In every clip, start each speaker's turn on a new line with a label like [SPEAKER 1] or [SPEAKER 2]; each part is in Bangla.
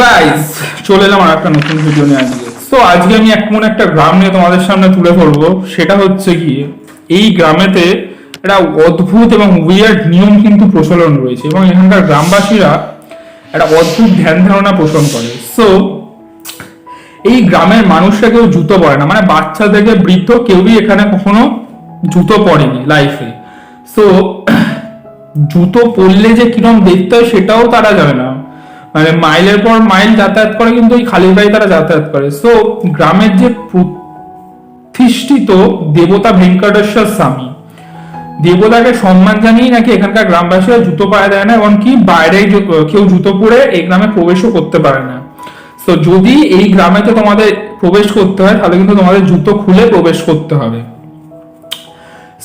[SPEAKER 1] গাইস, চলে এলাম আর একটা নতুন ভিডিও নিয়ে আজকে। তো আজকে আমি এমন একটা গ্রাম নিয়ে তোমাদের সামনে তুলে ধরবো, সেটা হচ্ছে কি, এই গ্রামেতে একটা অদ্ভুত এবং উইয়ার্ড নিয়ম কিন্তু প্রচলন রয়েছে এবং এখানকার গ্রামবাসীরা একটা অদ্ভুত ধ্যান ধারণা পোষণ করে। সো এই গ্রামের মানুষরা কেউ জুতো পরে না, মানে বাচ্চা থেকে বৃদ্ধ কেউই এখানে কখনো জুতো পরেনি লাইফে। সো জুতো পরলে যে কিরম দেখতে হয় সেটাও তারা জানে না, মানে মাইলের পর মাইল যাতায়াত করে কিন্তু এই খালি পায়ে তারা যাতায়াত করে। সো গ্রামের যে প্রতিষ্ঠিত দেবতা ভেঙ্কটেশ্বর স্বামী, দেবতাকে সম্মান জানিয়ে নাকি এখানকার গ্রামবাসীরা জুতো পায়ে দেয় না, এমনকি বাইরে কেউ জুতো পরে এই গ্রামে প্রবেশও করতে পারে না। তো যদি এই গ্রামেতে তোমাদের প্রবেশ করতে হয় তাহলে কিন্তু তোমাদের জুতো খুলে প্রবেশ করতে হবে।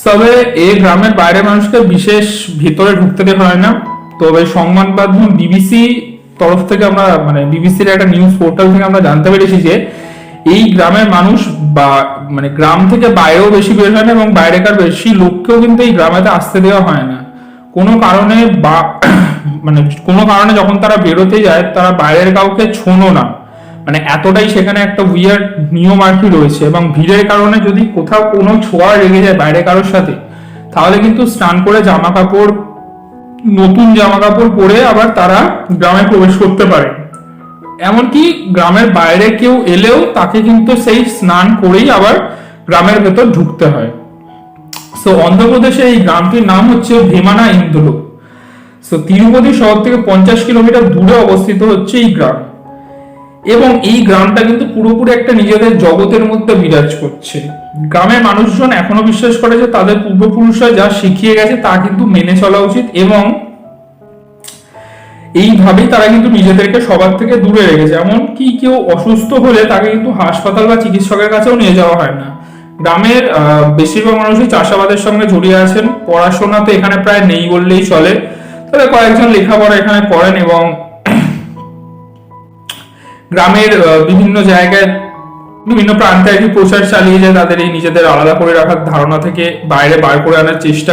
[SPEAKER 1] তবে এই গ্রামের বাইরে মানুষকে বিশেষ ভিতরে ঢুকতে দেওয়া হয় না। তবে সংবাদ মাধ্যম বিবিসি তরফ থেকে আমরা, মানে বিবিসির একটা নিউজ পোর্টাল থেকে আমরা জানতে পেরেছি যে এই গ্রামের মানুষ বা মানে গ্রাম থেকে বাইরেও বেশি বের হয় না এবং বাইরেকার বেশি লোককেও কিন্তু এই গ্রামেতে আসতে দেওয়া হয় না কোনো কারণে, বা মানে কোনো কারণে যখন তারা বেরোতে যায় তারা বাইরের কাউকে ছোঁনো না, মানে এতটাই সেখানে একটা উইয়ার্ড নিয়ম আর কি রয়েছে। এবং ভিড়ের কারণে যদি কোথাও কোনো ছোঁয়া লেগে যায় বাইরে কারোর সাথে, তাহলে কিন্তু স্নান করে নতুন জামা কাপড় পরে আবার তারা গ্রামে প্রবেশ করতে পারে। এমনকি গ্রামের বাইরে কেউ এলেও তাকে কিন্তু সেই স্নান করেই আবার গ্রামের ভেতর ঢুকতে হয়। সো অন্ধ্রপ্রদেশে এই গ্রামটির নাম হচ্ছে ভীমানা ইন্দুলু। সো তিরুপতি শহর থেকে 50 কিলোমিটার দূরে অবস্থিত হচ্ছে এই গ্রাম, এবং এই গ্রামটা কিন্তু পুরোপুরি একটা নিজেদের জগতের মধ্যে বিরাজ করছে। গ্রামের মানুষজন এখনো বিশ্বাস করে যে তাদের পূর্বপুরুষরা যা শিখিয়ে গেছে তা কিন্তু মেনে চলা উচিত, এবং এইভাবেই তারা কিন্তু নিজেদেরকে সবার থেকে দূরে রেখেছে। এমনকি কেউ অসুস্থ হলে তাকে কিন্তু হাসপাতাল বা চিকিৎসকের কাছেও নিয়ে যাওয়া হয় না। গ্রামের বেশিরভাগ মানুষই চাষাবাদের সঙ্গে জড়িয়ে আছেন, পড়াশোনা তো এখানে প্রায় নেই বললেই চলে, তবে কয়েকজন লেখাপড়া এখানে করেন এবং গ্রামের বিভিন্ন জায়গায় বিভিন্ন প্রান্তে আর কি প্রচার চালিয়ে যায়, তাদের এই নিজেদের আলাদা করে রাখার ধারণা থেকে বাইরে বার করে আনার চেষ্টা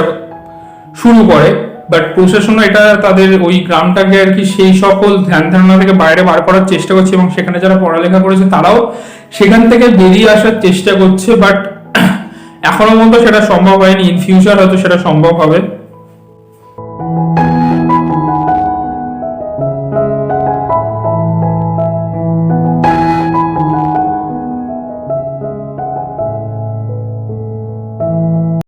[SPEAKER 1] শুরু করে। বাট প্রশাসনও এটা তাদের ওই গ্রামটাকে আর কি সেই সকল ধ্যান ধারণা থেকে বাইরে বার করার চেষ্টা করছে, এবং সেখানে যারা পড়ালেখা করেছে তারাও সেখান থেকে বেরিয়ে আসার চেষ্টা করছে। বাট এখনো পর্যন্ত সেটা সম্ভব হয়নি, ইন ফিউচার হয়তো সেটা সম্ভব হবে।